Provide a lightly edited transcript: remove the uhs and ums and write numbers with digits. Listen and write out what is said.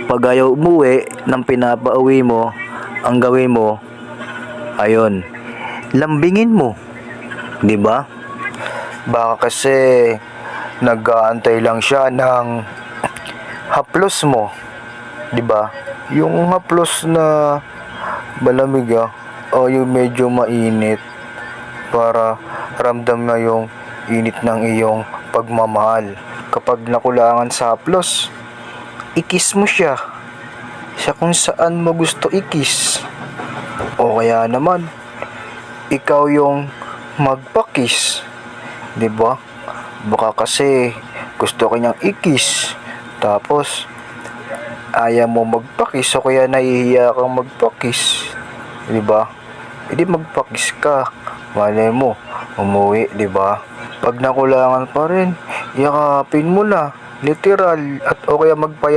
Pag ayaw umuwi ng pinapauwi mo, ang gawin mo, ayun, lambingin mo, 'di ba? Baka kasi nag-aantay lang siya ng haplos mo, 'di ba? Yung haplos na malamig o yung medyo mainit para ramdam na yung init ng iyong pagmamahal. Kapag nakulangan sa haplos, ikis mo siya sa kung saan mo gusto ikis. O kaya naman, ikaw yung magpakis, 'di ba? Baka kasi gusto kanyang ikis, tapos ayaw mo magpakis o kaya nahihiya kang magpakis, 'di ba? Hindi magpakis ka. Malay mo, umuwi, 'di ba? Pag nakulangan pa rin, yakapin mo na, literal, at o kaya magpaya